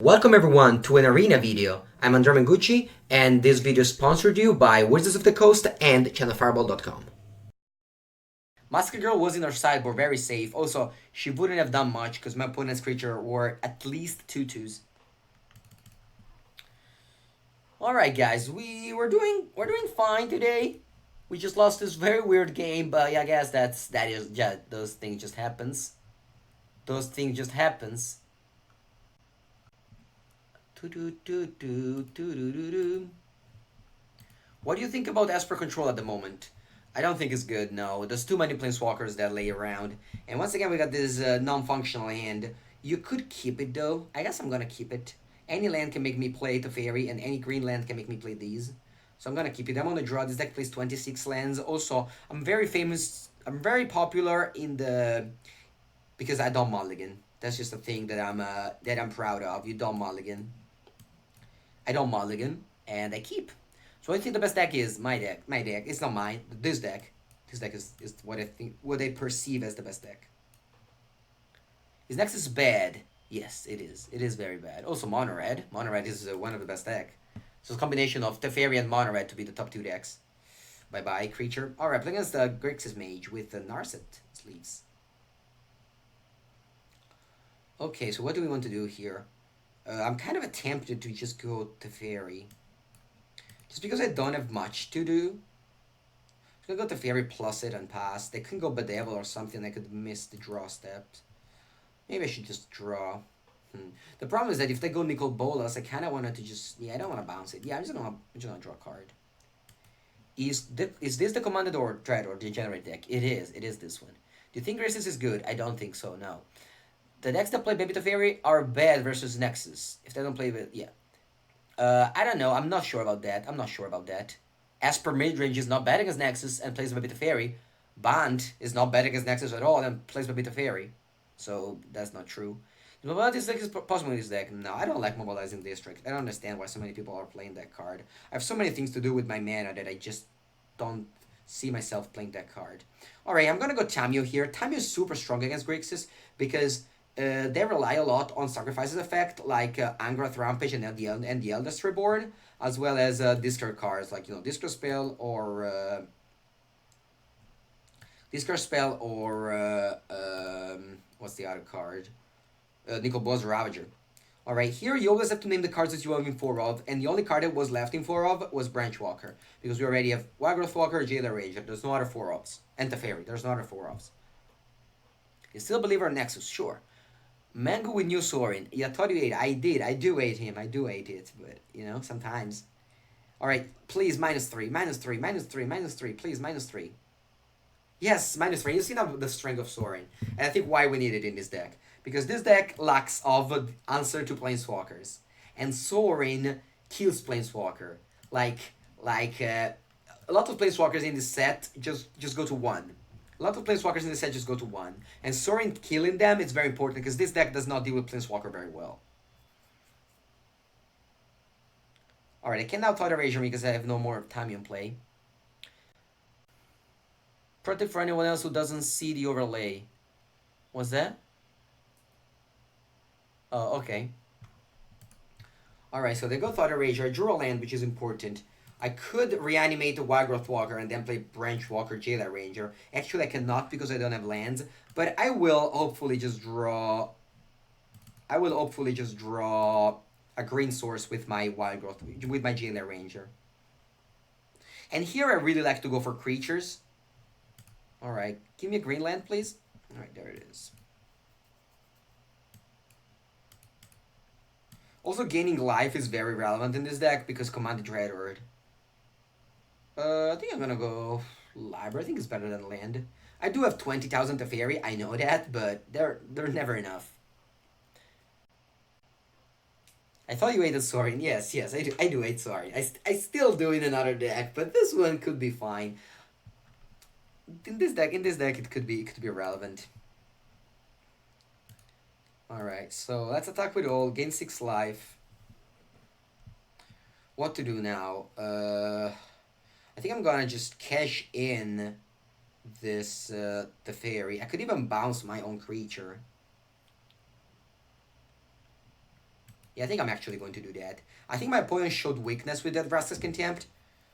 Welcome everyone to an arena video. I'm Andrea Mengucci, and this video is sponsored you by Wizards of the Coast and channelfireball.com. Massacre Girl was in our sideboard, very safe. Also, she wouldn't have done much because my opponent's creature were at least 2/2s. Alright guys, we're doing fine today. We just lost this very weird game, but yeah, I guess those things just happens. Those things just happens. What do you think about Esper Control at the moment? I don't think it's good, no. There's too many Planeswalkers that lay around. And once again, we got this non-functional hand. You could keep it, though. I guess I'm gonna keep it. Any land can make me play Teferi, and any green land can make me play these. So I'm gonna keep it. I'm on the draw. This deck plays 26 lands. Also, I'm very famous. I'm very popular in the... because I don't mulligan. That's just a thing that I'm proud of. You don't mulligan. I don't mulligan, and I keep. So I think the best deck is my deck. My deck. It's not mine. This deck. This deck is what I perceive as the best deck. His next is bad. Yes, it is. It is very bad. Also, Mono Red. Mono Red is one of the best deck. So it's a combination of Teferi and Mono Red to be the top two decks. Bye-bye, creature. Alright, playing against the Grixis Mage with the Narset sleeves. Okay, so what do we want to do here? I'm kind of tempted to just go Teferi. Just because I don't have much to do. I'm gonna go Teferi plus it and pass. They could go Bedevil or something. I could miss the draw steps. Maybe I should just draw. The problem is that if they go Nicol Bolas, I kind of wanted to just... Yeah, I don't want to bounce it. Yeah, I'm just gonna draw a card. Is this the Commanded or Dreadhorde Degenerate deck? It is. It is this one. Do you think Resistance is good? I don't think so, no. The decks that play Baby Teferi are bad versus Nexus. If they don't play with... Yeah. I don't know. I'm not sure about that. Esper midrange is not bad against Nexus and plays Baby Teferi. Band is not bad against Nexus at all and plays Baby Teferi. So, that's not true. Mobilize this deck is possible in this deck. No, I don't like Mobilizing District. I don't understand why so many people are playing that card. I have so many things to do with my mana that I just don't see myself playing that card. Alright, I'm gonna go Tamio here. Tamio is super strong against Grixis because... they rely a lot on sacrifices effect, like Angrath Rampage and the Eldest Reborn, as well as discard cards, like, Discard Spell or... what's the other card? Nicol Bolas Ravager. Alright, here you always have to name the cards that you have in 4 of, and the only card that was left in 4 of was Branchwalker, because we already have Wildgrowth Walker, Jailer Ranger. There's no other 4 ofs. And Teferi, there's no other 4 ofs. You still believe our Nexus? Sure. Mango with new Sorin. Yeah, I thought you ate. I did. I do hate him. I do hate it. But, sometimes. Alright, please, -3. -3. -3. -3. Please, -3. Yes, -3. You see now the strength of Sorin. And I think why we need it in this deck. Because this deck lacks of answer to Planeswalkers. And Sorin kills Planeswalker. A lot of Planeswalkers in this set just go to 1. A lot of Planeswalkers in the set just go to 1. And Sorin killing them is very important because this deck does not deal with Planeswalker very well. Alright, I can now Thought Erasure because I have no more Tamio in play. Protect for anyone else who doesn't see the overlay. What's that? Oh, okay. Alright, so they go Thought Erasure. I drew a land, which is important. I could reanimate the Wildgrowth Walker and then play Branchwalker, Jailer Ranger. Actually, I cannot because I don't have lands. But I will hopefully just draw... a green source with my Wildgrowth, with my Jailer Ranger. And here I really like to go for creatures. Alright, give me a green land, please. Alright, there it is. Also, gaining life is very relevant in this deck because Commanded Dreadhorde. I think I'm gonna go Library. I think it's better than land. I do have 20,000 Teferi, I know that, but they're never enough. I thought you hated Sorin. Yes, I do hate Sorin. I still do in another deck, but this one could be fine. In this deck, it could be relevant. Alright, so let's attack with all, gain 6 life. What to do now? I think I'm gonna just cash in this Teferi. I could even bounce my own creature. Yeah, I think I'm actually going to do that. I think my opponent showed weakness with that Vraska's Contempt,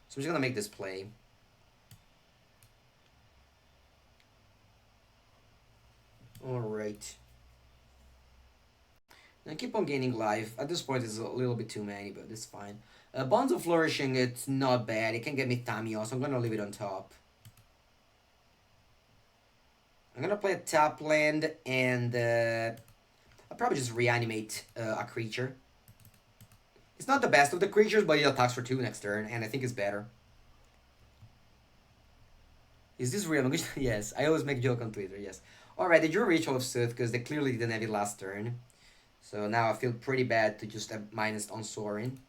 so I'm just gonna make this play. Alright. I keep on gaining life. At this point, it's a little bit too many, but it's fine. Bonds of Flourishing, it's not bad. It can get me Tamio, so I'm gonna leave it on top. I'm gonna play a top land, and I'll probably just reanimate a creature. It's not the best of the creatures, but it attacks for 2 next turn, and I think it's better. Is this real? Yes, I always make joke on Twitter, yes. Alright, they drew Ritual of Sooth because they clearly didn't have it last turn. So now I feel pretty bad to just have minus on Sorin.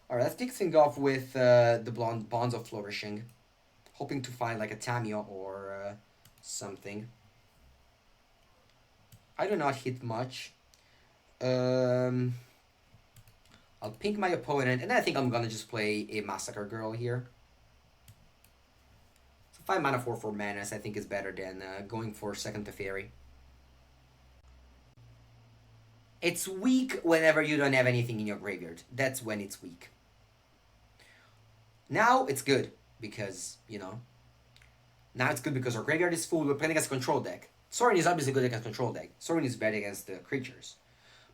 Alright, let's kick things off with the Bonds of Flourishing. Hoping to find like a Tamio or something. I do not hit much. I'll pink my opponent, and I think I'm gonna just play a Massacre Girl here. So 5 mana 4 Menace, I think is better than going for second Teferi. It's weak whenever you don't have anything in your graveyard. That's when it's weak. Now it's good because, you know. Now it's good because our graveyard is full. We're playing against a control deck. Sorin is obviously good against control deck. Sorin is bad against the creatures.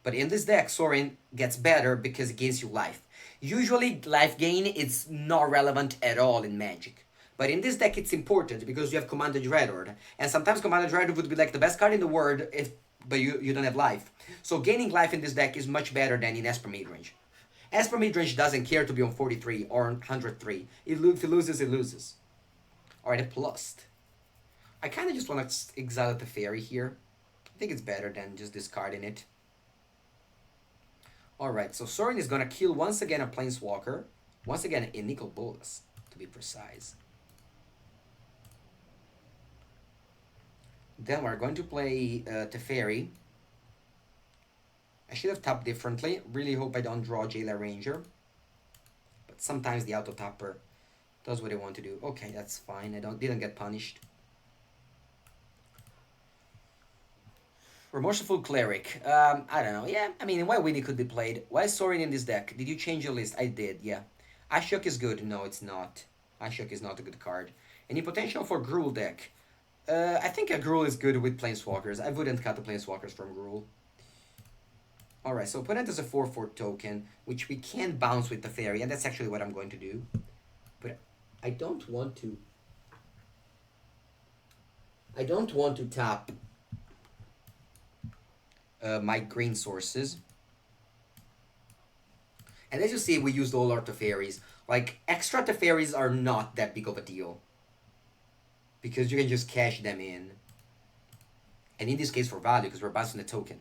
But in this deck, Sorin gets better because it gains you life. Usually, life gain is not relevant at all in Magic. But in this deck, it's important because you have Commander Dreadhorde. And sometimes Commander Dreadhorde would be like the best card in the world, but you don't have life. So gaining life in this deck is much better than in Esper Midrange. Esper Midrange doesn't care to be on 43 or on 103. If it loses, it loses. Alright, a plus. I kind of just want to exile the Teferi here. I think it's better than just discarding it. Alright, so Sorin is going to kill once again a Planeswalker. Once again a Nicol Bolas, to be precise. Then we're going to play Teferi. I should have tapped differently. Really hope I don't draw Jailer Ranger. But sometimes the auto-tapper does what I want to do. Okay, that's fine. I didn't get punished. Remorseful Cleric. I don't know. Yeah, I mean, why Winnie could be played. Why is Sorin in this deck? Did you change your list? I did, yeah. Ashok is good. No, it's not. Ashok is not a good card. Any potential for Gruul deck? I think a Gruul is good with Planeswalkers. I wouldn't cut the Planeswalkers from Gruul. Alright, so opponent has a 4/4 token, which we can bounce with the Fairy, and that's actually what I'm going to do. But I don't want to... I don't want to tap my green sources. And as you see, we used all our Teferis. Like, extra Teferis are not that big of a deal. Because you can just cash them in. And in this case for value, because we're bouncing the token.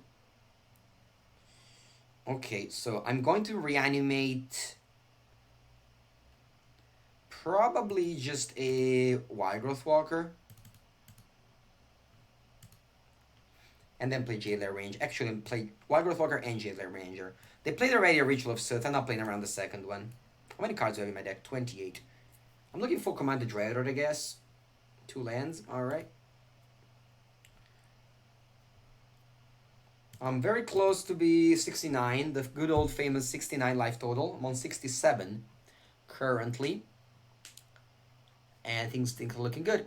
Okay, so I'm going to reanimate... probably just a Wildgrowth Walker. And then play Jailer Ranger. Actually, play Wildgrowth Walker and Jailer Ranger. They played already a Ritual of Sooth. I'm not playing around the second one. How many cards do I have in my deck? 28. I'm looking for Commander Dreadhorde, I guess. 2 lands. Alright. I'm very close to be 69. The good old famous 69 life total. I'm on 67 currently. And things are looking good.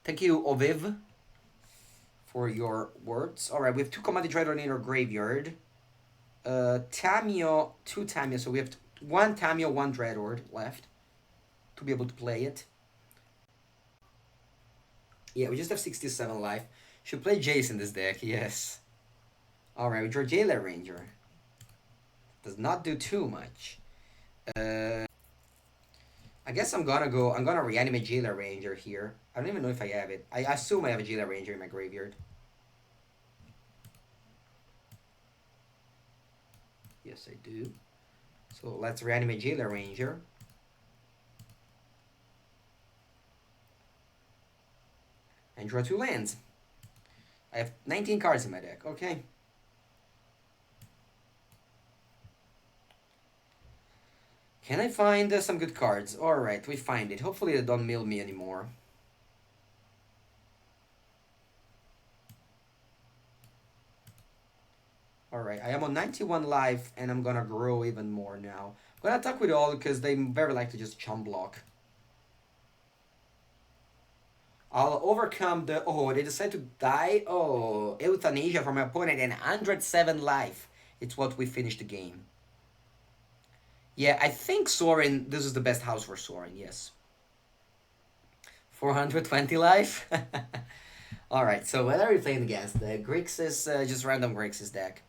Thank you, Oviv, for your words. Alright, we have 2 Commander Dreadhorde in our graveyard. Tamio, 2 Tamio. So we have 1 Tamio, 1 Dreadhorde left to be able to play it. Yeah, we just have 67 life. Should play Jace in this deck, yes. Alright, we draw Jailer Ranger. Does not do too much. I guess I'm gonna reanimate Jailer Ranger here. I don't even know if I have it. I assume I have a Jailer Ranger in my graveyard. Yes, I do. So let's reanimate Jailer Ranger. And draw 2 lands. I have 19 cards in my deck. Okay. Can I find some good cards? Alright, we find it. Hopefully they don't mill me anymore. Alright. Alright, I am on 91 life, and I'm gonna grow even more now. I'm gonna attack with all, because they very like to just chump block. I'll overcome the... Oh, they decide to die? Oh, euthanasia from my opponent and 107 life. It's what we finished the game. Yeah, I think Sorin, this is the best house for Sorin, yes. 420 life? Alright, so what are we playing against? The Grixis, just random Grixis deck.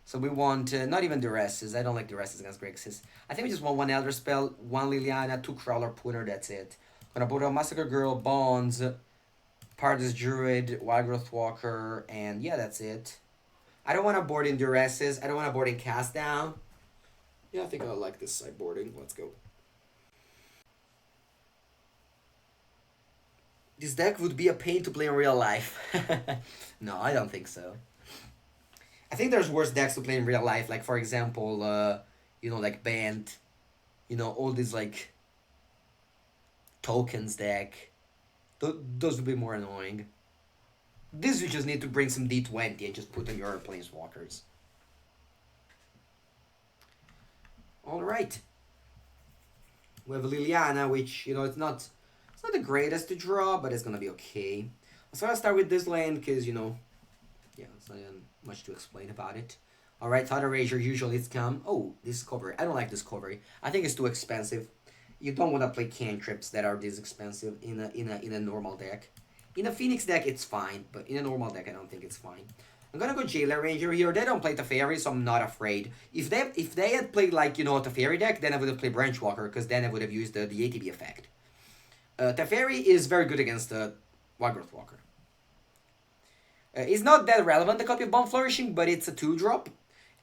So we want, not even Duresses, I don't like Duresses against Grixis. I think we just want one Elder Spell, one Liliana, two Crawler Pooner, that's it. Gonna put a Massacre Girl, Bonds, Paradise Druid, Wild Growth Walker, and yeah, that's it. I don't want to board in Duresses, I don't want to board in Cast Down. Yeah, I think I like this sideboarding, let's go. This deck would be a pain to play in real life. No, I don't think so. I think there's worse decks to play in real life, like for example, like Band, all these like tokens deck. Those would be more annoying. This you just need to bring some D20 and just put on your planeswalkers. Alright. We have Liliana, which, it's not the greatest to draw, but it's gonna be okay. So I'll start with this land, because, yeah, it's not much to explain about it. Alright, Thought Erasure, usually it's come. Oh, Discovery. I don't like Discovery. I think it's too expensive. You don't want to play cantrips that are this expensive in a normal deck. In a Phoenix deck, it's fine, but in a normal deck, I don't think it's fine. I'm gonna go Jailer Ranger here. They don't play Teferi, so I'm not afraid. If they had played like a Teferi deck, then I would have played Branchwalker, because then I would have used the ATB effect. Teferi is very good against the Wild Growth Walker. It's not that relevant, the copy of Bomb Flourishing, but it's a 2-drop,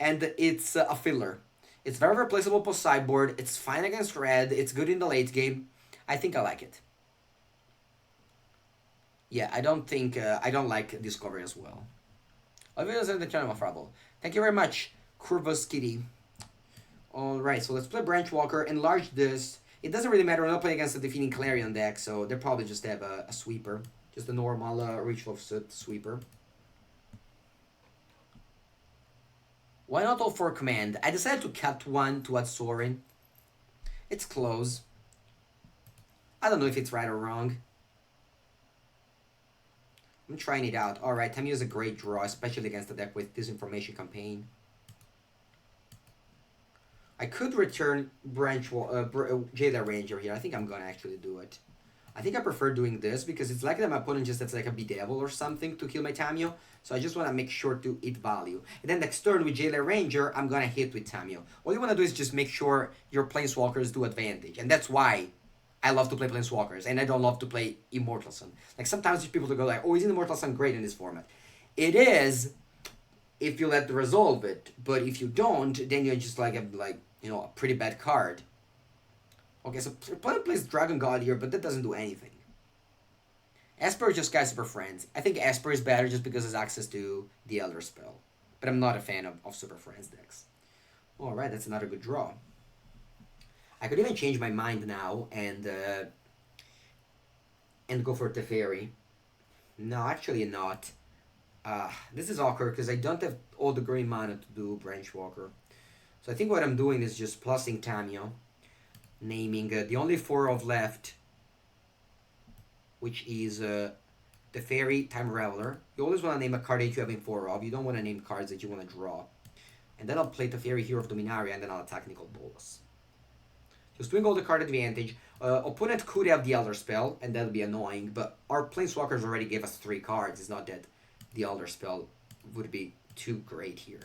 and it's a filler. It's very replaceable post sideboard, it's fine against red, it's good in the late game. I think I like it. Yeah, I don't like Discovery as well. Obviously, the channel of Trouble. Thank you very much, Curvus Kitty. Alright, so let's play Branchwalker, enlarge this. It doesn't really matter, we're not playing against a defeating Clarion deck, so they'll probably just have a sweeper. Just a normal Ritual of Soot sweeper. Why not all for command? I decided to cut one to add Sorin. It's close. I don't know if it's right or wrong. I'm trying it out. Alright, Tamiyo is a great draw, especially against the deck with Disinformation Campaign. I could return Jailer Ranger here. I think I'm gonna actually do it. I think I prefer doing this because it's likely that my opponent just has like a Bedevil or something to kill my Tamiyo. So I just want to make sure to hit value. And then next turn with Jailer Ranger, I'm gonna hit with Tamiyo. All you want to do is just make sure your Planeswalkers do advantage. And that's why I love to play Planeswalkers. And I don't love to play Immortal Sun. Like sometimes people go like, oh, isn't Immortal Sun great in this format? It is if you let the resolve it. But if you don't, then you just like have like, a pretty bad card. Okay, so opponent plays Dragon God here, but that doesn't do anything. Esper is just guy Super Friends. I think Esper is better just because it has access to the Elder Spell. But I'm not a fan of Super Friends decks. Alright, that's another good draw. I could even change my mind now and go for Teferi. No, actually not. This is awkward because I don't have all the green mana to do Branchwalker. So I think what I'm doing is just plussing Tamiyo. Naming the only 4 of left, which is Teferi, Time Raveler. You always want to name a card that you have in 4 of. You don't want to name cards that you want to draw. And then I'll play Teferi, Hero of Dominaria, and then I'll attack Nicol Bolas. Just doing all the card advantage. Opponent could have the Elder Spell, and that would be annoying, but our Planeswalkers already gave us 3 cards. It's not that the Elder Spell would be too great here.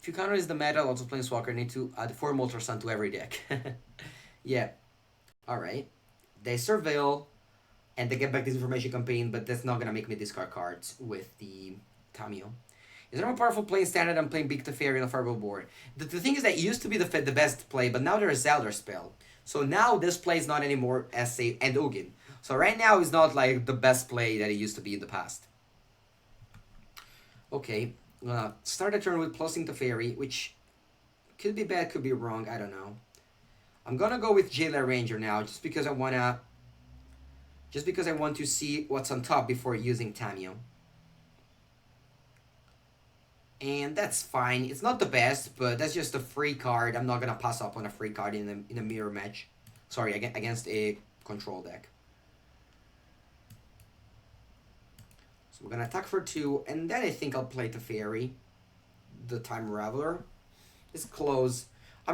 If you counter is the meta, lots of Planeswalker need to add 4 Moltar Sun to every deck. Yeah. Alright. They surveil, and they get back this information campaign, but that's not gonna make me discard cards with the Tamiyo. Is there a more powerful play in Standard? I'm playing Big Teferi on a fireball board. The thing is that it used to be the best play, but now there's Elder Spell. So now this play is not anymore as safe, and Ugin. So right now it's not like the best play that it used to be in the past. Okay. I'm gonna start a turn with plussing Teferi, which could be bad, could be wrong, I don't know. I'm gonna go with Jailer Ranger now, just because I wanna Just because I want to see what's on top before using Tamio. And that's fine. It's not the best, but that's just a free card. I'm not gonna pass up on a free card in a mirror match. Sorry, against a control deck. So we're gonna attack for 2, and then I think I'll play Teferi, the Time Raveler. It's close. So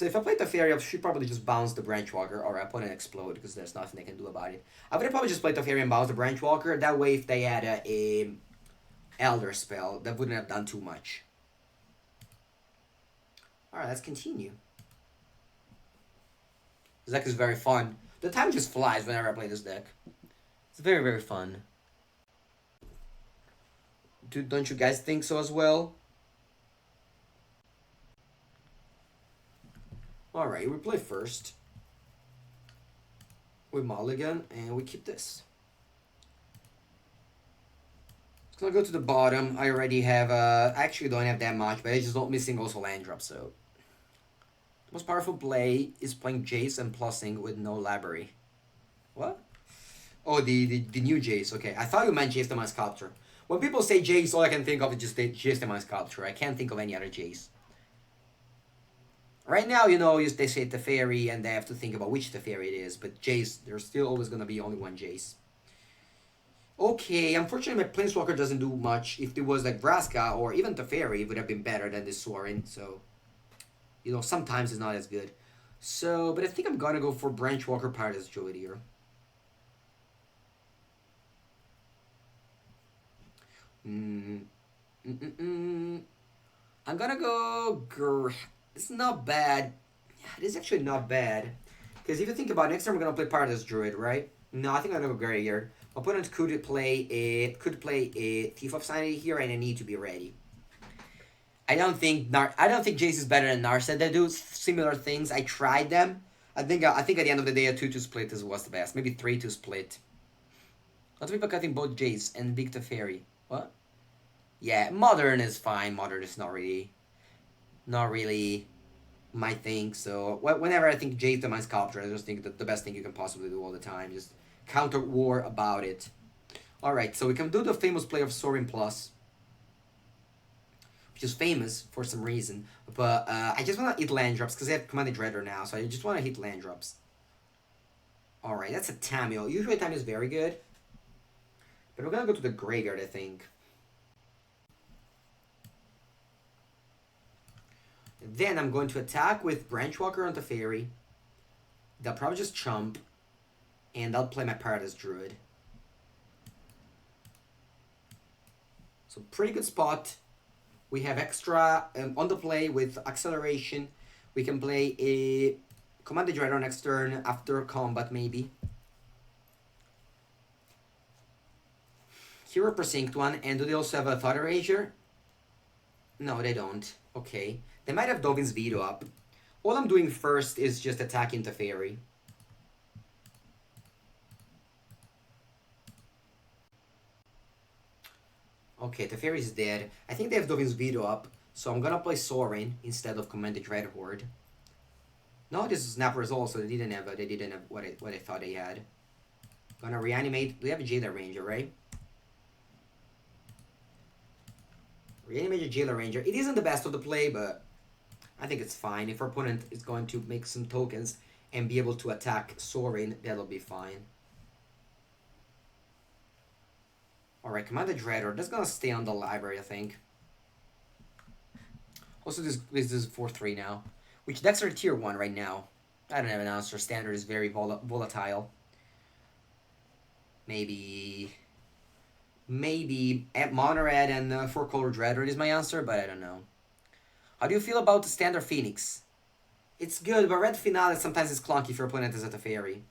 if I play Teferi, I should probably just bounce the Branchwalker, or opponent explode, because there's nothing they can do about it. I would probably just play Teferi and bounce the Branchwalker. That way, if they had a Elder spell, that wouldn't have done too much. Alright, let's continue. This deck is very fun. The time just flies whenever I play this deck. It's very, very fun. Don't you guys think so as well? Alright, we play first. We mulligan, and we keep this. It's gonna go to the bottom. I already have, I actually don't have that much, but I just don't missing also land drop, so. The most powerful play is playing Jace and plussing with no library. What? Oh, the new Jace, okay. I thought you meant Jace the Mind Sculptor. When people say Jace, all I can think of is just the Jace the Mind Sculptor. I can't think of any other Jace. Right now, you know, they say Teferi, and they have to think about which Teferi it is, but Jace, there's still always gonna be only one Jace. Okay, unfortunately my Planeswalker doesn't do much. If it was like Vraska or even Teferi, it would have been better than this Sorin, so. You know, sometimes it's not as good. So, but I think I'm gonna go for Branchwalker Paradise Druid here. I'm gonna go... It's not bad. It is actually not bad. Because if you think about it, next time we're gonna play Paradise Druid, right? No, I think I'm gonna go Graveyard. My opponent could play a Thief of Sanity here, and I need to be ready. I don't think Jace is better than Narset. They do similar things. I tried them. I think at the end of the day, a 2-2 split was the best. Maybe 3-2 split. Lots of people cutting both Jace and Big Teferi. What? Yeah, Modern is fine. Modern is not really my thing. So whenever I think Jace the Mind Sculptor, I just think that the best thing you can possibly do all the time. Just counter war about it. Alright, so we can do the famous play of Sorin Plus, which is famous for some reason. But I just want to hit land drops because I have Commanded Dreadhorde now, so I just want to hit land drops. Alright, that's a Tamio. Usually Tamio is very good. But we're going to go to the Graveyard, I think. Then I'm going to attack with Branchwalker on Teferi. They'll probably just chump. And I'll play my Paradise Druid. So pretty good spot. We have extra on the play with acceleration. We can play a Commanded Dreadhorde next turn after combat, maybe. Hero Precinct one. And do they also have a Thought Erasure? No, they don't. Okay. They might have Dovin's Veto up. All I'm doing first is just attacking Teferi. Okay, Teferi's dead. I think they have Dovin's Veto up, so I'm gonna play Sorin instead of Commanded Dreadhorde. No, this is Snappers also. They didn't have what I thought they had. Gonna reanimate. We have a Jailer Ranger, right? Reanimate a Jailer Ranger. It isn't the best of the play, but I think it's fine. If our opponent is going to make some tokens and be able to attack Sorin, that'll be fine. Alright, Commanded Dreadhorde. That's gonna stay on the library, I think. Also, this is 4-3 now. Which decks are tier 1 right now? I don't have an answer. Standard is very volatile. Maybe at Mono-Red and 4-color Dreadhorde is my answer, but I don't know. How do you feel about the Standard Phoenix? It's good, but Red Finale sometimes is clunky if your opponent is at a Fairy.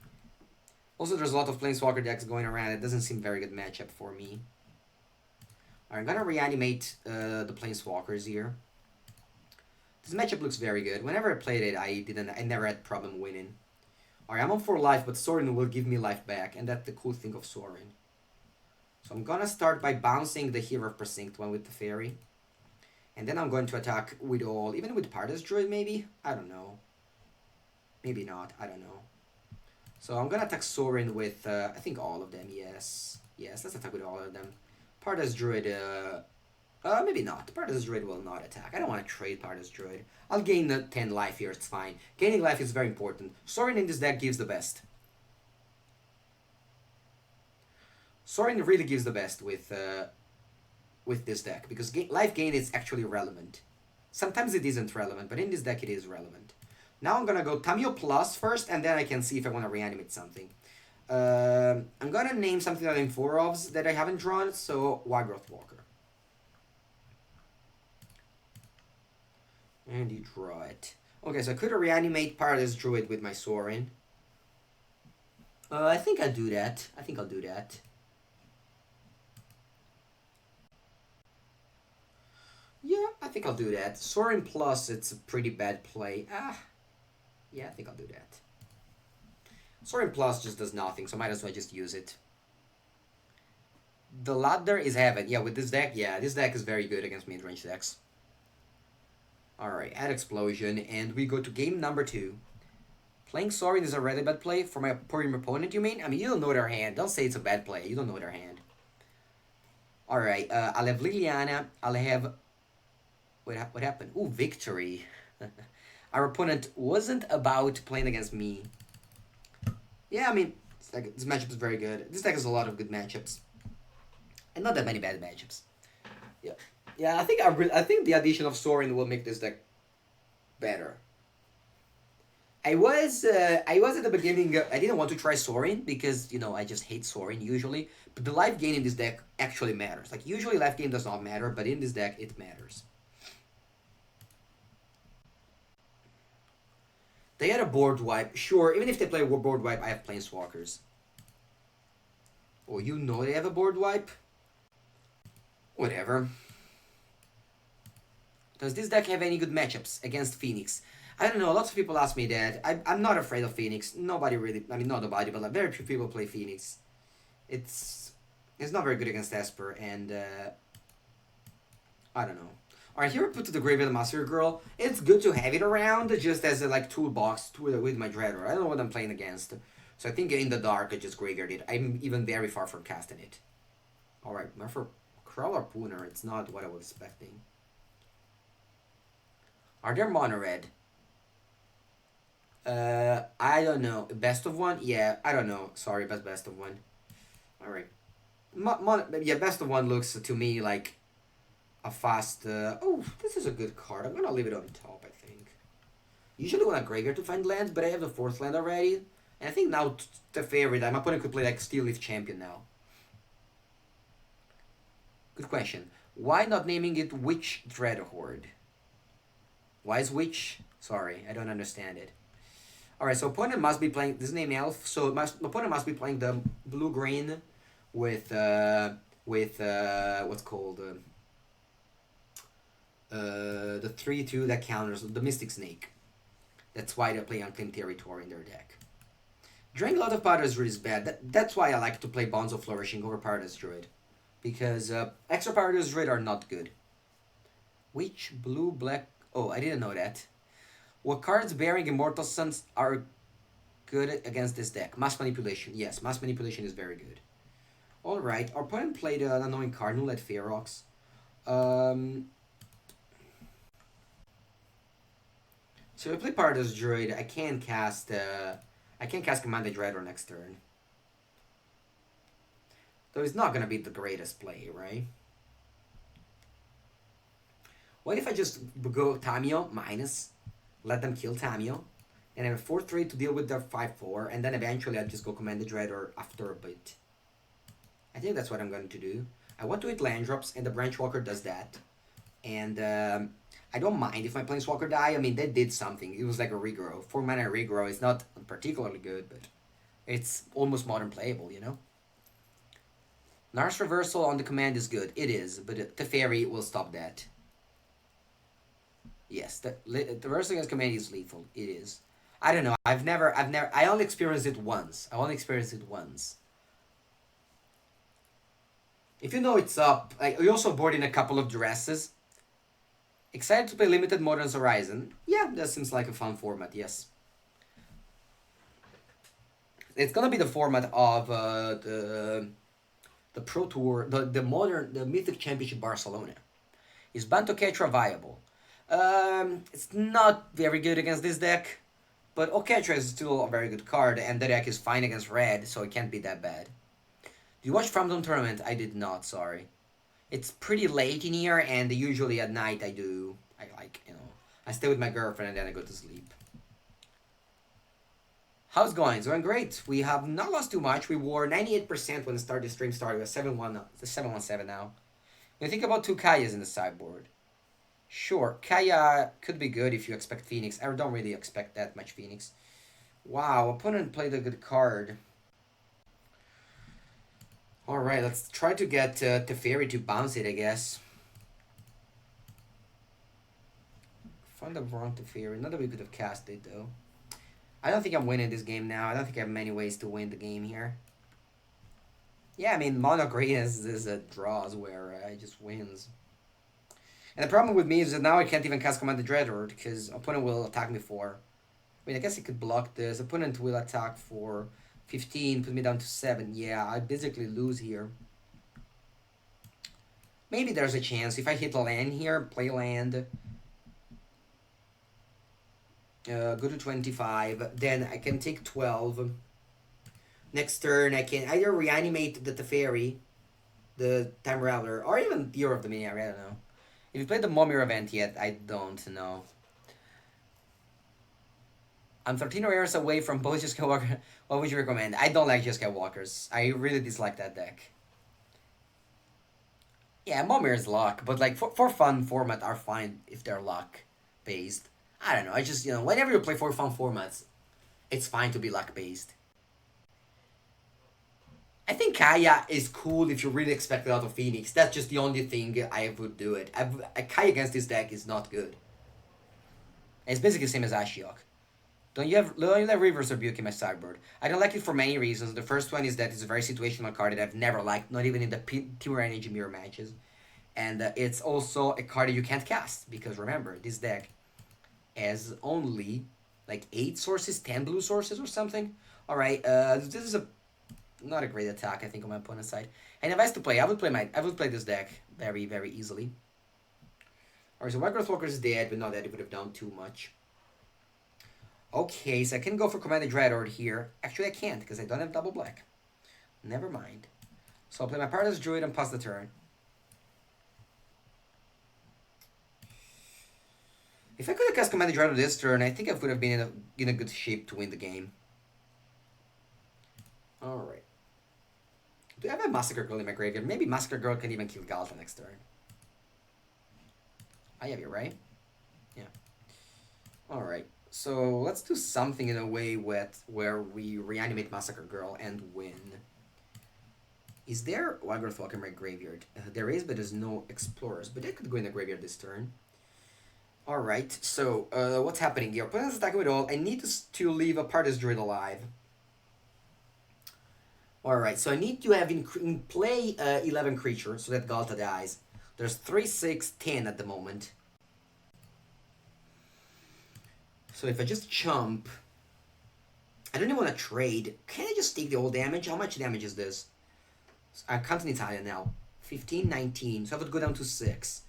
Also, there's a lot of Planeswalker decks going around. It doesn't seem very good matchup for me. Alright, I'm gonna reanimate the Planeswalkers here. This matchup looks very good. Whenever I played it, I never had problem winning. Alright, I'm on 4 life, but Sorin will give me life back, and that's the cool thing of Sorin. So I'm gonna start by bouncing the Hero of Precinct one with the Fairy. And then I'm going to attack with all, even with Paradise Druid maybe? I don't know. Maybe not, I don't know. So I'm gonna attack Sorin with, I think all of them, yes. Yes, let's attack with all of them. Pardas Druid, maybe not. Pardas Druid will not attack. I don't want to trade Pardas Druid. I'll gain 10 life here, it's fine. Gaining life is very important. Sorin in this deck gives the best. Sorin really gives the best with this deck, because life gain is actually relevant. Sometimes it isn't relevant, but in this deck it is relevant. Now I'm gonna go Tamio Plus first, and then I can see if I want to reanimate something. I'm gonna name something that in 4-ofs that I haven't drawn, so Wygrowth Walker. And you draw it. Okay, so I could reanimate Paradise Druid with my Sorin. I think I'll do that. I think I'll do that. Yeah, I think I'll do that. Sorin Plus, it's a pretty bad play. Yeah, I think I'll do that. Sorin Plus just does nothing, so might as well just use it. The ladder is heaven. Yeah, with this deck, yeah, this deck is very good against mid-range decks. Alright, add Explosion, and we go to game number 2. Playing Sorin is a really bad play for my opponent, you mean? I mean, you don't know their hand. Don't say it's a bad play. You don't know their hand. Alright, I'll have Liliana. I'll have... What happened? Ooh, victory. Our opponent wasn't about playing against me. Yeah, I mean, this matchup is very good. This deck has a lot of good matchups. And not that many bad matchups. Yeah. Yeah, I think the addition of Sorin will make this deck better. I was at the beginning. I didn't want to try Sorin because I just hate Sorin usually. But the life gain in this deck actually matters. Like usually life gain does not matter, but in this deck it matters. They had a board wipe. Sure, even if they play a board wipe, I have Planeswalkers. Oh, you know they have a board wipe? Whatever. Does this deck have any good matchups against Phoenix? I don't know, lots of people ask me that. I'm not afraid of Phoenix. Nobody really, I mean not nobody, but like very few people play Phoenix. It's not very good against Esper, and I don't know. Alright, here we put to the Graveyard Master Girl. It's good to have it around, just as a like toolbox with my Dreadhorde. I don't know what I'm playing against. So I think in the dark I just Graveyard it. I'm even very far from casting it. Alright, for Crawler Pooner, it's not what I was expecting. Are there mono red? I don't know. Best of one? Yeah, I don't know. Sorry, but best of one. Alright. Yeah, best of one looks to me like a fast... oh, this is a good card. I'm gonna leave it on top, I think. Usually want a graveyard to find lands, but I have the 4th land already. And I think now the favorite, my opponent could play like Steel Leaf Champion now. Good question. Why not naming it Witch Dreadhorde? Why is Witch? Sorry, I don't understand it. Alright, so opponent must be playing... This name Elf, so opponent must be playing the blue-green with what's called... the 3/2 that counters the Mystic Snake. That's why they play Unclaimed Territory in their deck. Drawing a lot of Paradise Druid is bad. That's why I like to play Bonzo Flourishing over Paradise Druid. Because extra Paradise Druid are not good. Which blue, black... Oh, I didn't know that. What cards bearing Immortal Suns are good against this deck? Mass Manipulation. Yes, Mass Manipulation is very good. Alright, our opponent played an annoying card, Nulled Ferox. So if I play Paradise Druid, I can cast Command the Dreadhorde next turn. Though it's not gonna be the greatest play, right? What if I just go Tamio minus, let them kill Tamio, and have a 4/3 to deal with their 5/4, and then eventually I'll just go Command the Dreadhorde after a bit. I think that's what I'm going to do. I want to hit land drops, and the Branchwalker does that. And I don't mind if my Planeswalker die. I mean, they did something. It was like a regrow. 4-mana regrow is not particularly good, but it's almost modern playable, you know? Nars Reversal on the command is good. It is, but Teferi will stop that. Yes, the reversal against command is lethal. It is. I don't know. I only experienced it once. If you know it's up, you also board in a couple of dresses. Excited to play Limited Modern Horizon? Yeah, that seems like a fun format, yes. it's gonna be the format of the Pro Tour, the Mythic Championship Barcelona. Is Banto Ketra viable? It's not very good against this deck, but Oketra is still a very good card, and the deck is fine against red, so it can't be that bad. Do you watch Phantom Tournament? I did not, sorry. It's pretty late in here, and usually at night I do. I stay with my girlfriend and then I go to sleep. How's it going? It's going great. We have not lost too much. We were 98% when the stream started. We're 717 now. You think about two Kayas in the sideboard. Sure, Kaya could be good if you expect Phoenix. I don't really expect that much Phoenix. Wow, opponent played a good card. Alright, let's try to get Teferi to bounce it, I guess. Found the wrong Teferi. Not that we could have cast it, though. I don't think I'm winning this game now. I don't think I have many ways to win the game here. Yeah, I mean, Mono Green is a draws where it just wins. And the problem with me is that now I can't even cast Command the Dreadhorde because opponent will attack me for. I mean, I guess he could block this. Opponent will attack for 15, put me down to 7. Yeah, I basically lose here. Maybe there's a chance if I hit a land here, play land. Go to 25, then I can take 12. Next turn, I can either reanimate the Teferi, the Time Raveler, or even Hero of the Minion, I don't know. If you played the Momir event yet, I don't know. I'm 13 rares away from both Jeskai Walker. What would you recommend? I don't like Jeskai Walkers. I really dislike that deck. Yeah, Momir is luck, but like for fun format are fine if they're luck based. I don't know. I just, whenever you play for fun formats, it's fine to be luck based. I think Kaya is cool if you really expect a lot of Phoenix. That's just the only thing I would do it. Kaya against this deck is not good. It's basically the same as Ashiok. Don't you have Reverse Rebuke in my sideboard? I don't like it for many reasons. The first one is that it's a very situational card that I've never liked, not even in the Pure Energy Mirror matches. And it's also a card that you can't cast, because remember, this deck has only like 8 sources, 10 blue sources or something. Alright, this is not a great attack, I think, on my opponent's side. And if I was to play, I would play this deck very, very easily. Alright, so White Growth Walker is dead, but not that it would have done too much. Okay, so I can go for Commander Dreadhorde here. Actually, I can't, because I don't have double black. Never mind. So I'll play my Paradise Druid and pass the turn. If I could have cast Commander Dreadhorde this turn, I think I would have been in a good shape to win the game. Alright. Do I have a Massacre Girl in my graveyard? Maybe Massacre Girl can even kill Galta next turn. I have you, right? Yeah. Alright. So let's do something in a way where we reanimate Massacre Girl and win. Is there Waggrowth Walker in my graveyard? There is, but there's no Explorers. But I could go in the graveyard this turn. Alright, so what's happening here? Opponent's attacking with all. I need to leave a Paradise Druid alive. Alright, so I need to have in play 11 creatures so that Galta dies. There's 3, 6, 10 at the moment. So if I just chump, I don't even want to trade. Can I just take the old damage? How much damage is this? I'm counting Italian now. 15, 19. So I would go down to 6.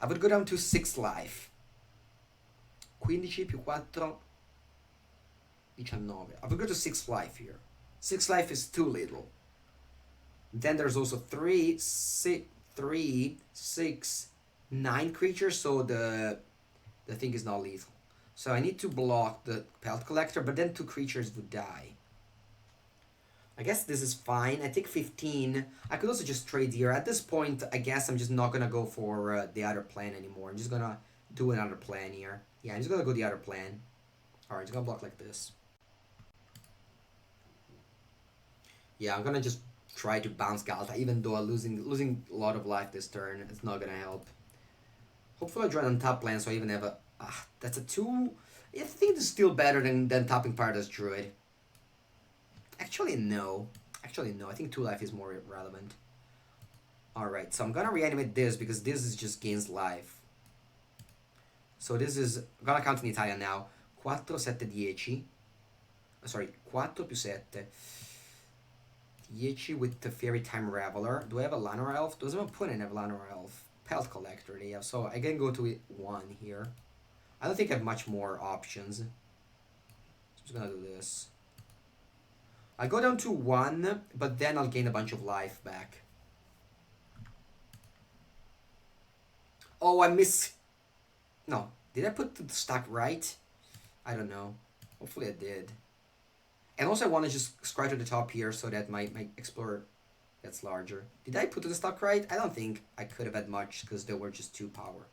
I would go down to 6 life. 15 più 4, 19. I would go to 6 life here. 6 life is too little. Then there's also 3, 6, 9 creatures, so the thing is not lethal. So I need to block the Pelt Collector, but then 2 creatures would die. I guess this is fine. I take 15. I could also just trade here. At this point, I guess I'm just not going to go for the other plan anymore. I'm just going to do another plan here. Yeah, I'm just going to go the other plan. Alright, just going to block like this. Yeah, I'm going to just try to bounce Galta, even though I'm losing a lot of life this turn. It's not going to help. Hopefully I draw on top plan, so I even have a... that's a 2... I think it's still better than topping Paradise Druid. Actually, no. Actually, no. I think 2 life is more relevant. Alright, so I'm gonna reanimate this because this is just gains life. So this is... I'm gonna count in Italian now. 4, 7, 10. Sorry, 4 più 7. 10 with the Fairy Time Raveler. Do I have a Llanowar Elf? Does my opponent have Llanowar Elf? Pelt Collector they have, so I can go to 1 here. I don't think I have much more options. So I'm just gonna do this. I go down to 1, but then I'll gain a bunch of life back. Oh, I miss... No. Did I put the stack right? I don't know. Hopefully I did. And also I want to just scry to the top here so that my Explorer gets larger. Did I put the stack right? I don't think I could have had much because there were just 2 power.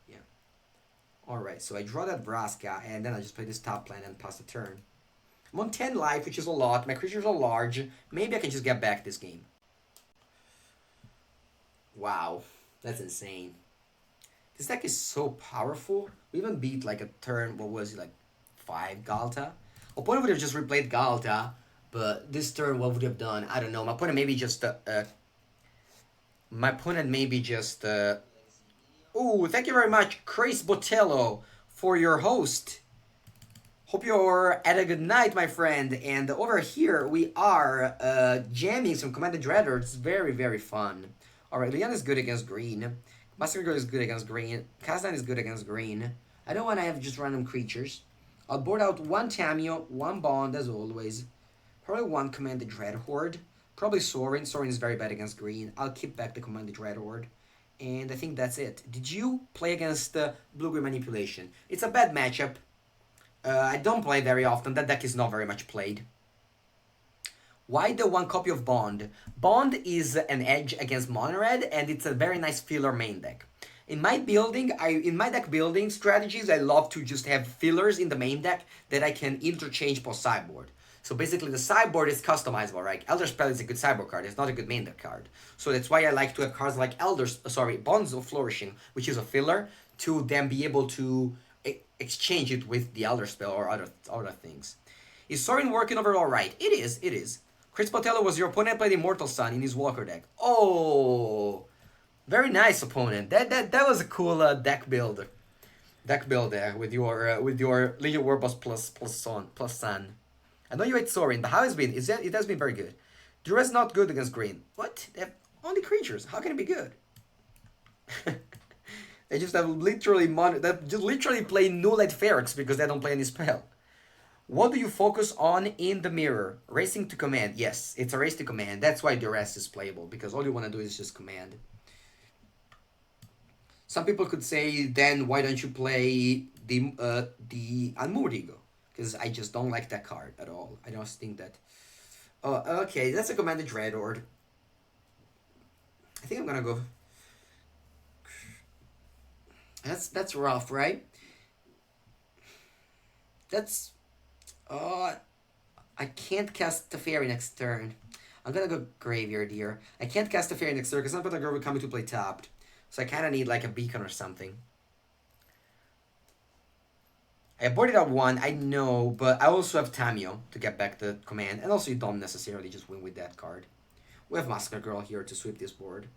Yeah. Alright, so I draw that Vraska and then I just play this top plan and pass the turn. I'm on 10 life, which is a lot. My creatures are large. Maybe I can just get back this game. Wow. That's insane. This deck is so powerful. We even beat like a turn, what was it, like 5 Galta? Opponent would have just replayed Galta, but this turn, what would he have done? I don't know. My opponent maybe just... Ooh, thank you very much, Chris Botello, for your host. Hope you're at a good night, my friend. And over here, we are jamming some Commander Dreadhorde. It's very, very fun. Alright, Leon is good against green. Master Girl is good against green. Kazan is good against green. I don't want to have just random creatures. I'll board out 1 Tamiyo, 1 Bond as always. Probably 1 Commander Dreadhorde. Probably Sorin. Sorin is very bad against green. I'll keep back the Commander Dreadhorde. And I think that's it. Did you play against Blue-Green Manipulation? It's a bad matchup. I don't play very often. That deck is not very much played. Why the 1 copy of Bond? Bond is an edge against Mono Red, and it's a very nice filler main deck. In my deck building strategies, I love to just have fillers in the main deck that I can interchange post sideboard. So basically the sideboard is customizable, right? Elder Spell is a good sideboard card, it's not a good main deck card. So that's why I like to have cards like Bonds of Flourishing, which is a filler, to then be able to exchange it with the Elder Spell or other things. Is Sorin working overall right? It is. Chris Botello was your opponent, played Immortal Sun in his Walker deck. Oh, very nice opponent. That was a cool deck build. Deck build there with your Legion Warboss plus Sun. I know you hate Sorin, but how has it been? It has been very good. Durez not good against green. What? They have only creatures. How can it be good? They just have literally play Nullite Ferox because they don't play any spell. What do you focus on in the mirror? Racing to command. Yes, it's a race to command. That's why Duress is playable, because all you want to do is just command. Some people could say, then why don't you play the Anmurdigo? Because I just don't like that card at all. I don't think that... Oh, okay, that's a Commander Dreadhorde. I think I'm gonna go... That's rough, right? That's... I can't cast the Fairy next turn. I'm gonna go Graveyard here. I can't cast the Fairy next turn because I'm gonna go coming to play tapped. So I kinda need like a beacon or something. I boarded out 1, I know, but I also have Tamiyo to get back the command. And also you don't necessarily just win with that card. We have Massacre Girl here to sweep this board.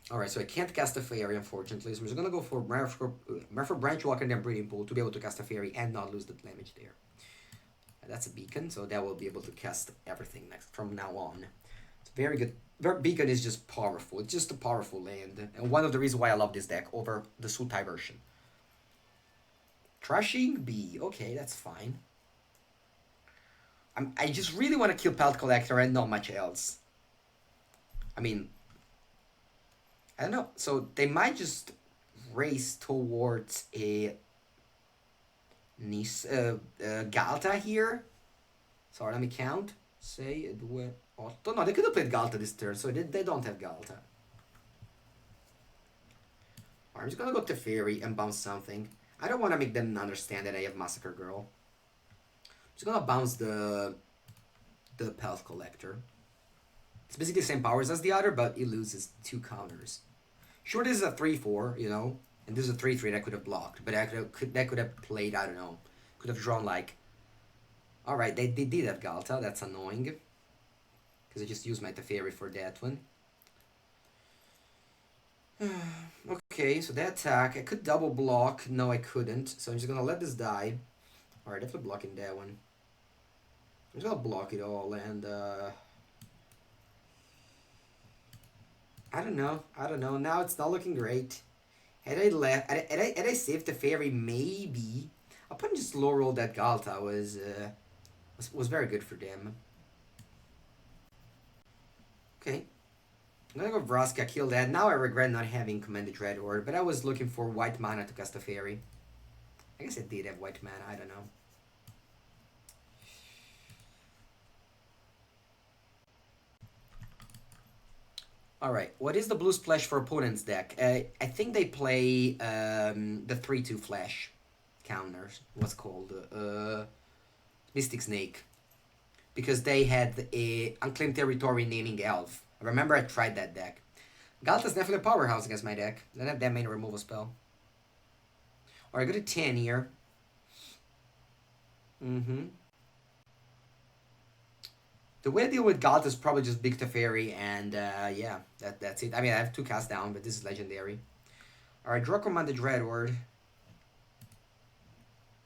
Alright, so I can't cast a Fairy, unfortunately, so we're just gonna go for Merfolk Branchwalker and then Breeding Pool to be able to cast a Fairy and not lose the damage there. That's a beacon, so that will be able to cast everything next from now on. It's very good. Beacon is just powerful. It's just a powerful land, and one of the reasons why I love this deck over the Sultai version. Trashing B, okay, that's fine. I just really want to kill Pelt Collector and not much else. I mean... I don't know. So they might just race towards a Galta here. Sorry, let me count. Say, 2, 8. No, they could have played Galta this turn, so they don't have Galta. Alright, I'm just gonna go to Fairy and bounce something. I don't want to make them understand that I have Massacre Girl. I'm just gonna bounce the Pelt Collector. It's basically the same powers as the other, but it loses 2 counters. Sure, this is a 3-4, you know, and this is a 3-3 that could have blocked, but that could have played, I don't know, could have drawn like... Alright, they did have Galta, that's annoying. Because I just used my Teferi for that one. Okay, so they attack. I could double block. No, I couldn't. So I'm just gonna let this die. Alright, definitely blocking that one. I'm just gonna block it all and I don't know. I don't know. Now it's not looking great. Had I saved the fairy, maybe. I'll probably just low roll that Galta was very good for them. Okay. I'm gonna go Vraska, kill that. Now I regret not having commanded Dreadhorde, but I was looking for white mana to cast a fairy. I guess I did have white mana, I don't know. Alright, what is the blue splash for opponent's deck? I think they play the 3-2 flash counters. What's called? Mystic Snake. Because they had a unclaimed territory naming elf. I remember I tried that deck. Galta's definitely a powerhouse against my deck. I don't have that many removal spell. Alright, I go to 10 here. Mm-hmm. The way I deal with Galt is probably just Big Teferi, and yeah, that's it. I mean, I have 2 cast down, but this is legendary. Alright, draw command the Dreadhorde.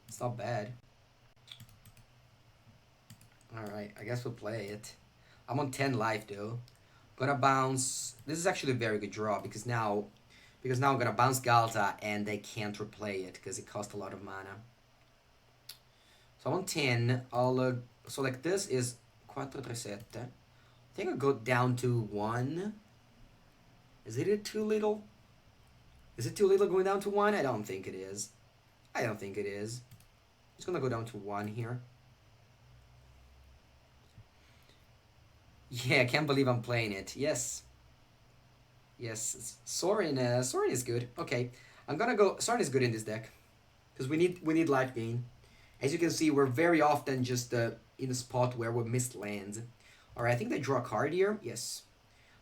It's not bad. Alright, I guess we'll play it. I'm on 10 life though. Gonna bounce. This is actually a very good draw because now I'm gonna bounce Galta and they can't replay it because it costs a lot of mana. So I'm on 10. So like this is 4, 3, 7. I think I'll go down to 1. Is it too little? Is it too little going down to 1? I don't think it is. I don't think it is. I'm just gonna go down to 1 here. Yeah, I can't believe I'm playing it. Yes. Yes, Sorin. Sorin is good. Okay, I'm gonna go. Sorin is good in this deck because we need life gain. As you can see, we're very often just in a spot where we missed lands. All right, I think they draw a card here. Yes,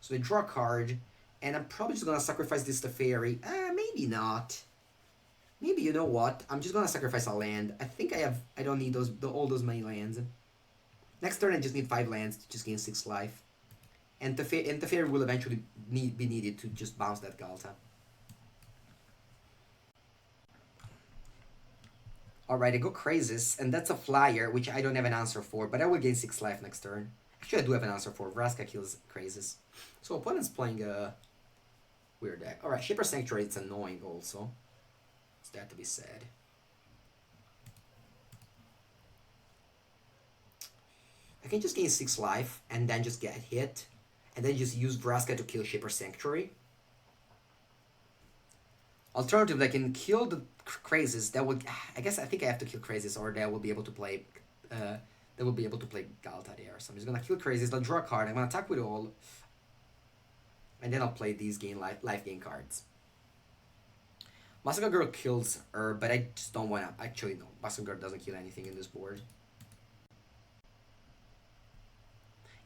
so they draw a card, and I'm probably just gonna sacrifice this to fairy. Maybe not. Maybe you know what? I'm just gonna sacrifice a land. I think I have. I don't need all those many lands. Next turn, I just need 5 lands to just gain 6 life. And the fairy will eventually be needed to just bounce that Galta. Alright, I go Crazes, and that's a flyer, which I don't have an answer for, but I will gain 6 life next turn. Actually, I do have an answer for. Vraska kills Crazes. So opponent's playing a weird deck. Alright, Shaper Sanctuary, it's annoying also. It's that to be said. I can just gain 6 life, and then just get hit. And then just use Vraska to kill Shaper Sanctuary. Alternatively, I can kill the Crazes. That would, I guess, I think I have to kill Crazes, or they will be able to play. They will be able to play Galta there. So I'm just gonna kill Crazes. I'll draw a card. I'm gonna attack with all, and then I'll play these life gain cards. Massacre Girl kills her, but I just don't wanna. Actually, no. Massacre Girl doesn't kill anything in this board.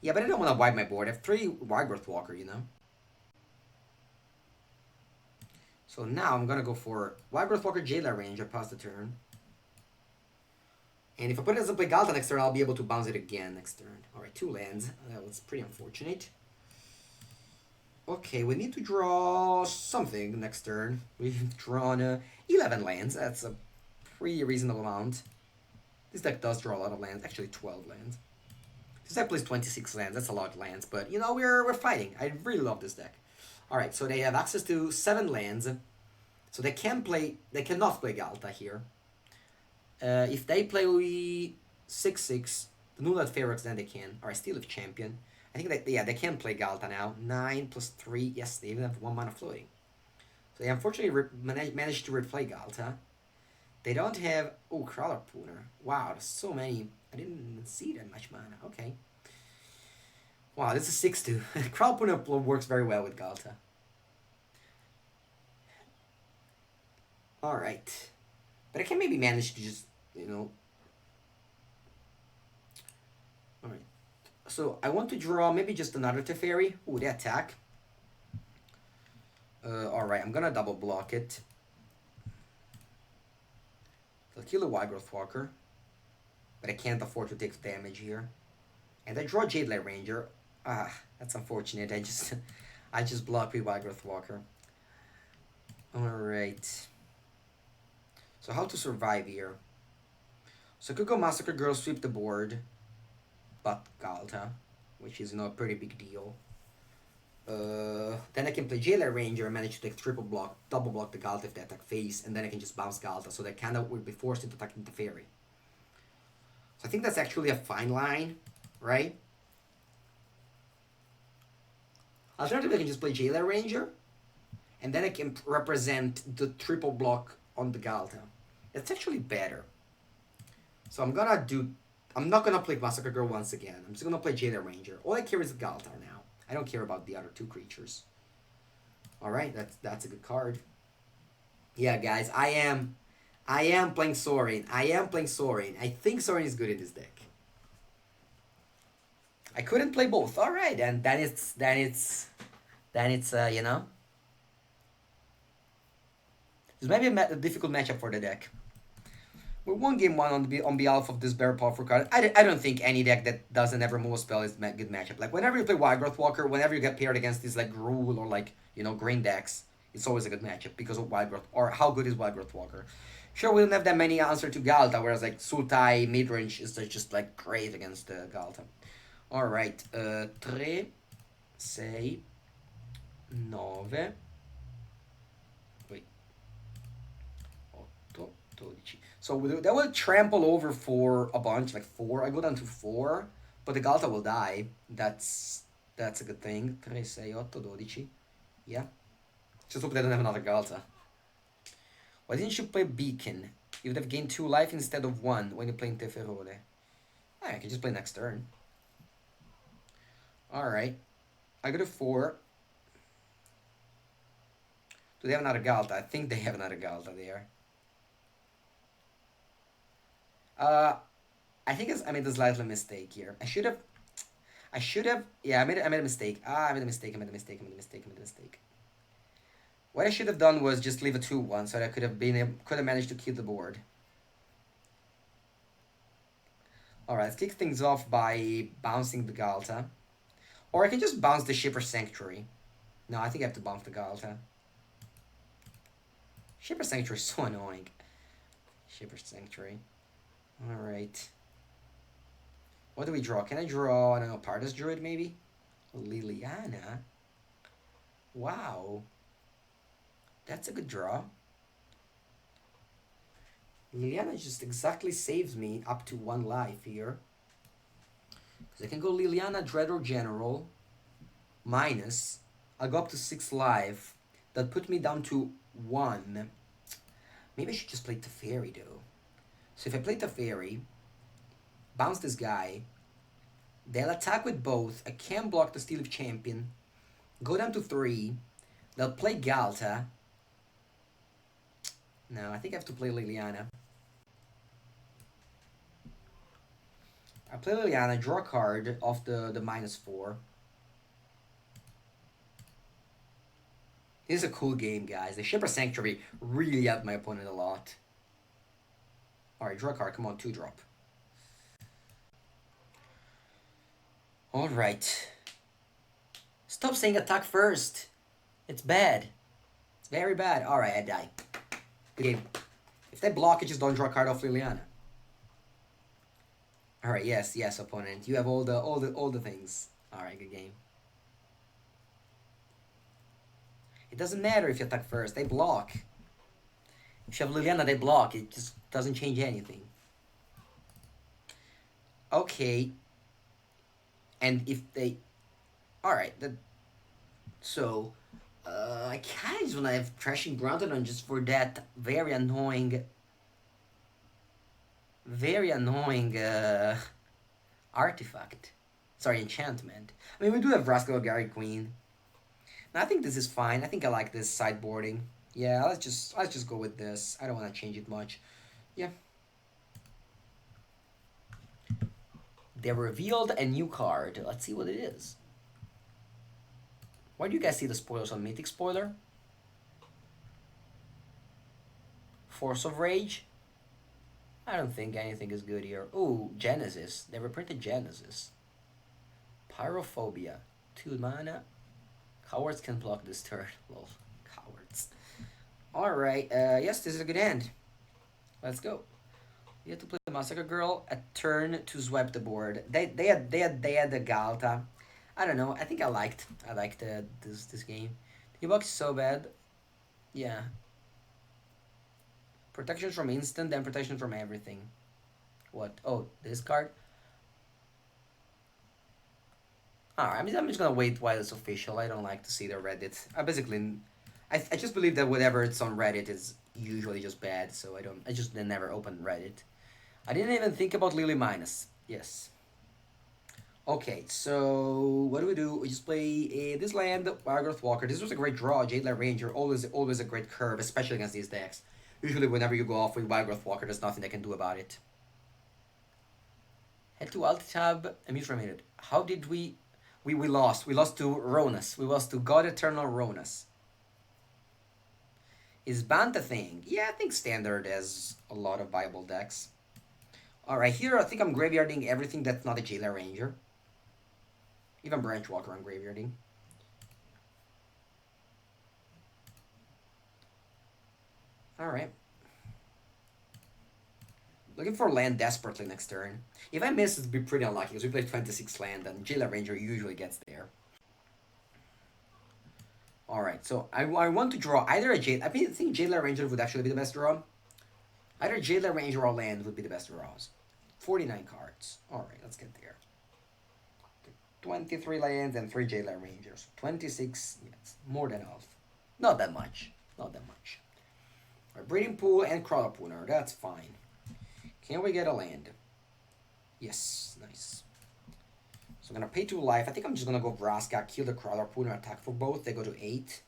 Yeah, but I don't wanna wipe my board. I have 3 Wildgrowth Walker, you know. So now I'm gonna go for Wildgrowth Walker Jailer Ranger past the turn. And if opponent doesn't play Galta next turn, I'll be able to bounce it again next turn. Alright, 2 lands. That was pretty unfortunate. Okay, we need to draw something next turn. We've drawn 11 lands. That's a pretty reasonable amount. This deck does draw a lot of lands. Actually, 12 lands. This deck plays 26 lands. That's a lot of lands. But, you know, we're fighting. I really love this deck. Alright, so they have access to 7 lands. So they cannot play Galta here. If they play 6/6, the Nullad Ferox, then they can. Or I still have Champion. I think that, yeah, they can play Galta now. 9 plus 3. Yes, they even have 1 mana floating. So they unfortunately managed to replay Galta. They don't have... Oh, Crawler Pooner. Wow, there's so many. I didn't even see that much mana. Okay. Wow, this is 6-2. Crawler Pooner works very well with Galta. Alright. But I can maybe manage to just, you know... Alright. So I want to draw maybe just another Teferi. Ooh, they attack. Alright, I'm gonna double block it. I'll kill the Wildgrowth Walker. But I can't afford to take damage here. And I draw Jade Light Ranger. Ah, that's unfortunate. I just blocked with Wildgrowth Walker. Alright. So how to survive here? So I could go Massacre Girl, sweep the board, but Galta, which is, a pretty big deal. Then I can play Jailer Ranger and manage to take triple block, double block the Galta if they attack face, and then I can just bounce Galta, so they kind of would be forced into attacking the Fairy. So I think that's actually a fine line, right? Alternatively, I can just play Jailer Ranger, and then I can represent the triple block on the Galta. That's actually better. So I'm not gonna play Massacre Girl once again. I'm just gonna play Jailer Ranger. All I care is the Galtar now. I don't care about the other two creatures. Alright, that's a good card. Yeah, guys, I am playing Sorin. I think Sorin is good in this deck. I couldn't play both. Alright, and then it's you know. This might be a difficult matchup for the deck. We won game one on behalf of this very powerful card. I don't think any deck that doesn't ever move a spell is a good matchup. Like, whenever you play Wild Growth Walker, whenever you get paired against these, like, Gruul or, like, green decks, it's always a good matchup because of Wild Growth, or how good is Wild Growth Walker. Sure, we don't have that many answer to Galta, whereas, like, Sultai midrange is just, like, great against Galta. Alright, 3, 6, 9, wait, 8, 12. So that will trample over for a bunch, like 4. I go down to 4, but the Galta will die. That's a good thing. 3, 6, 8, 12. Yeah. Just hope they don't have another Galta. Why didn't you play Beacon? You would have gained 2 life instead of 1 when you play Teferole. I can just play next turn. Alright. I go to 4. Do they have another Galta? I think they have another Galta there. I think I made a slightly mistake here. I should have. Yeah, I made a mistake. I made a mistake. What I should have done was just leave a 2-1 so that I could have managed to keep the board. Alright, let's kick things off by bouncing the Galta. Or I can just bounce the Shipper Sanctuary. No, I think I have to bounce the Galta. Shipper Sanctuary is so annoying. Shipper Sanctuary. Alright. What do we draw? Can I draw, I don't know, Pardas Druid maybe? Liliana. Wow. That's a good draw. Liliana just exactly saves me up to 1 life here. Because I can go Liliana, Dreadhorde General, minus. I'll go up to 6 life. That put me down to 1. Maybe I should just play Teferi though. So if I play Teferi, bounce this guy, they'll attack with both. I can't block the Steel Leaf Champion. Go down to 3. They'll play Galta. No, I think I have to play Liliana. I play Liliana, draw a card off the -4. This is a cool game, guys. The Shipper Sanctuary really helped my opponent a lot. Alright, draw a card. Come on, 2-drop. Alright. Stop saying attack first. It's bad. It's very bad. Alright, I die. Good game. If they block it, just don't draw a card off Liliana. Alright, yes, opponent. You have all the things. Alright, good game. It doesn't matter if you attack first. They block. If you have Liliana, they block. It just doesn't change anything. Okay. And if they... Alright. So... I kind of just want to have Trashing Grounded just for that very annoying... artifact. Sorry, enchantment. I mean, we do have Rascal Gary Queen. Now, I think this is fine. I think I like this sideboarding. Yeah, let's just go with this. I don't want to change it much. Yeah. They revealed a new card. Let's see what it is. Why do you guys see the spoilers on Mythic Spoiler? Force of Rage? I don't think anything is good here. Ooh, Genesis. They reprinted Genesis. Pyrophobia. 2 mana. Cowards can block this turn. Lol. Cowards. Alright, yes, this is a good hand. Let's go. We had to play the Massacre Girl a turn to swipe the board. They had the Galta. I don't know. I think I liked this game. The box is so bad. Yeah, protection from instant, then protection from everything. What? Oh, this card. Alright, I'm just gonna wait while it's official. I don't like to see the Reddit. I just believe that whatever it's on Reddit is usually just bad. So I just never open Reddit. I didn't even think about Lily Minus. Yes. Okay, so what do we do? We just play this land, Wild Walker. This was a great draw. Jadler Ranger, always a great curve, especially against these decks. Usually, whenever you go off with Wild Walker, there's nothing they can do about it. Head to Alt Tab. Mute for a minute. How did we lost? We lost to Ronus. We lost to God Eternal Ronus. Is Bant a thing? Yeah, I think Standard has a lot of viable decks. Alright, here I think I'm graveyarding everything that's not a Jailer Ranger. Even Branch Walker I'm graveyarding. Alright. Looking for land desperately next turn. If I miss, it'd be pretty unlucky because we play 26 land and Jailer Ranger usually gets there. Alright, so I want to draw either a Jailer. I think Jailer Ranger would actually be the best draw. Either Jailer Ranger or land would be the best draws. 49 cards. Alright, let's get there. 23 lands and 3 Jailer Rangers. 26, yes, more than half. Not that much. Not that much. Right, Breeding Pool and Crawler that's fine. Can we get a land? Yes, nice. So I'm gonna pay 2 life. I think I'm just gonna go Vraska, kill the Crawler attack for both. They go to 8.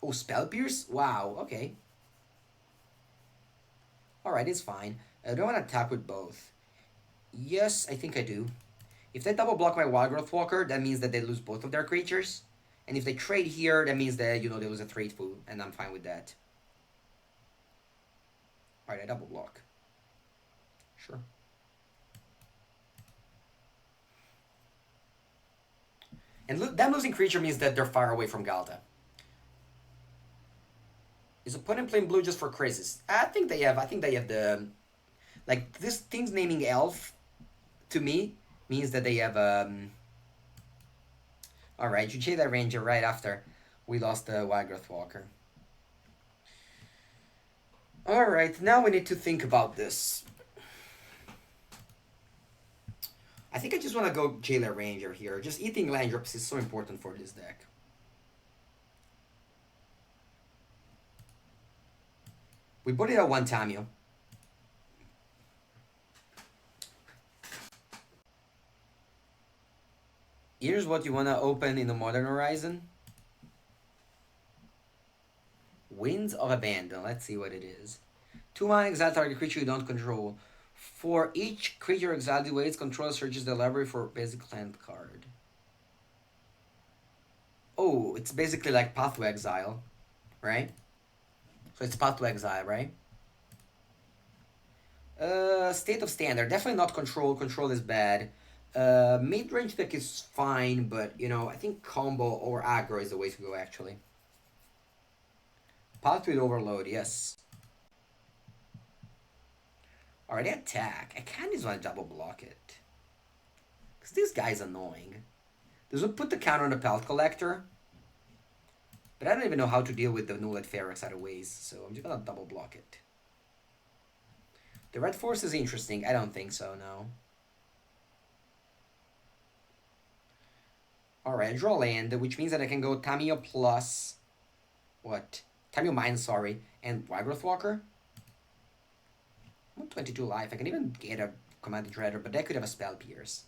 Oh, Spell Pierce? Wow, okay. Alright, it's fine. I don't want to attack with both. Yes, I think I do. If they double block my Wildgrowth Walker, that means that they lose both of their creatures. And if they trade here, that means that, they lose a trade food, and I'm fine with that. Alright, I double block. Sure. And that losing creature means that they're far away from Galta. Is opponent playing blue just for crisis? I think they have the... Like, this thing's naming Elf, to me, means that they have, Alright, you chase that Ranger right after we lost the Wildgrowth Walker. Alright, now we need to think about this. I think I just want to go Jailer Ranger here. Just eating land drops is so important for this deck. We put it at 1 Tamio. Here's what you want to open in the Modern Horizon. Winds of Abandon. Let's see what it is. 2-1 exile target creature you don't control. For each creature exiled waits, controller searches the library for basic land card. Oh, it's basically like Path to Exile, right? So it's Path to Exile, right? State of Standard. Definitely not Control. Control is bad. Mid-range deck is fine, but, I think combo or aggro is the way to go, actually. Path with Overload, yes. Alright, attack. I kind of just want to double block it. Because this guy's annoying. This would put the counter on the Pelt Collector. But I don't even know how to deal with the Nullet Ferox out of ways, so I'm just gonna double block it. The Red Force is interesting. I don't think so, no. Alright, I draw land, which means that I can go Tamiyo plus... What? Tamiyo minus, sorry. And Wildgrowth Walker? I'm 22 life. I can even get a Commanding Dreadhorde, but that could have a Spell Pierce.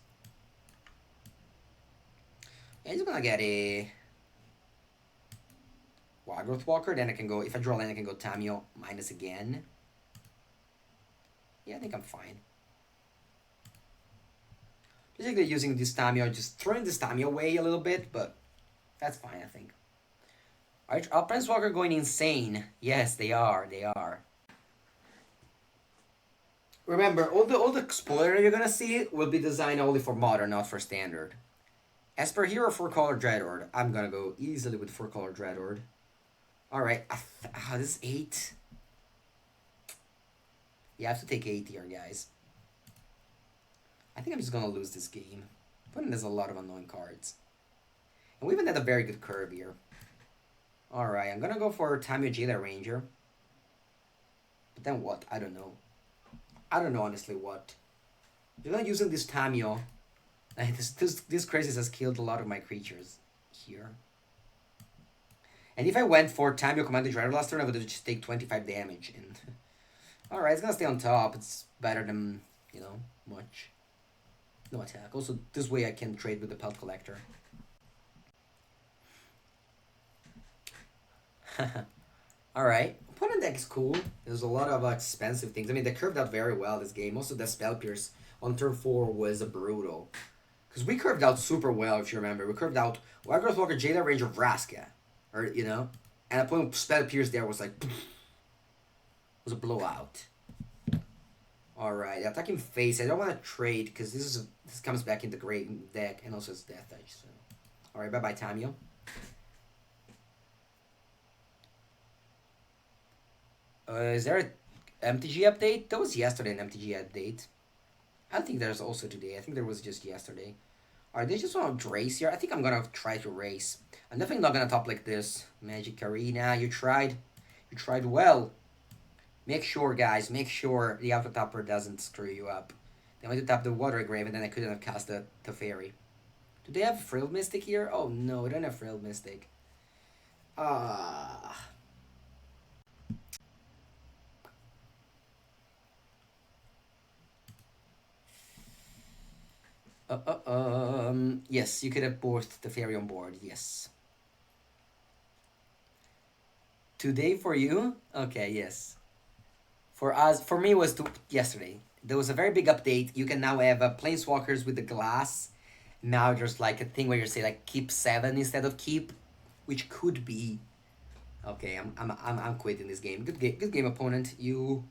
Yeah, he's gonna get a... Wildgrowth Walker, then I can go... If I draw land, I can go Tamiyo minus again. Yeah, I think I'm fine. Basically using this Tamiyo, just throwing this Tamiyo away a little bit, but that's fine, I think. Alright, our Planeswalker going insane. Yes, they are. They are. Remember, all the spoiler you're gonna see will be designed only for Modern, not for Standard. As per hero, 4-color Dreadhorde. I'm gonna go easily with 4-color Dreadhorde. Alright, this is 8. You have to take 8 here, guys. I think I'm just gonna lose this game. Opponent has a lot of annoying cards. And we even had a very good curve here. Alright, I'm gonna go for Tamio Jailer Ranger. But then what? I don't know. I don't know honestly what. You're not using this Tamio. This crisis has killed a lot of my creatures here. And if I went for Tamio Commander Dreadhorde last turn, I would have just take 25 damage. And alright, it's gonna stay on top. It's better than, you know, much. No attack. Also, this way I can trade with the Pelt Collector. Alright. Opponent deck is cool. There's a lot of expensive things. I mean, they curved out very well this game. Also, the Spell Pierce on turn 4 was brutal. Because we curved out super well, if you remember. We curved out Wild Walker, Jailer Ranger, Vraska. Or, you know? And opponent Spell Pierce there was like... was a blowout. Alright, attacking face. I don't want to trade because this comes back in the great deck and also it's Death Touch. So. Alright, bye-bye, Tamio. Is there an MTG update? That was yesterday, an MTG update. I don't think there's also today. I think there was just yesterday. Alright, they just want to race here. I think I'm going to try to race. I'm definitely not going to top like this. Magic Arena, you tried. You tried well. Make sure, guys, make sure the auto topper doesn't screw you up. They went to tap the Water Grave and then I couldn't have cast the Teferi. Do they have Frill Mystic here? Oh no, they don't have Frill Mystic. Ah. Yes, you could have both Teferi on board, yes. Today for you? Okay, yes. For us, for me, it was yesterday. There was a very big update. You can now have planeswalkers with the glass. Now there's like a thing where you say like keep 7 instead of keep, which could be. Okay, I'm quitting this game. Good game, opponent. You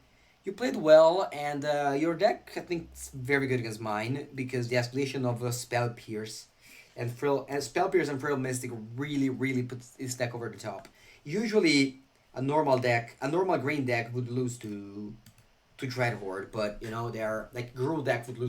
played well, and your deck I think is very good against mine because the escalation of Spell Pierce and Spell Pierce and Frill Mystic really puts this deck over the top. Usually a normal green deck would lose to Dreadhorde, but you know, they're like Gruul deck would lose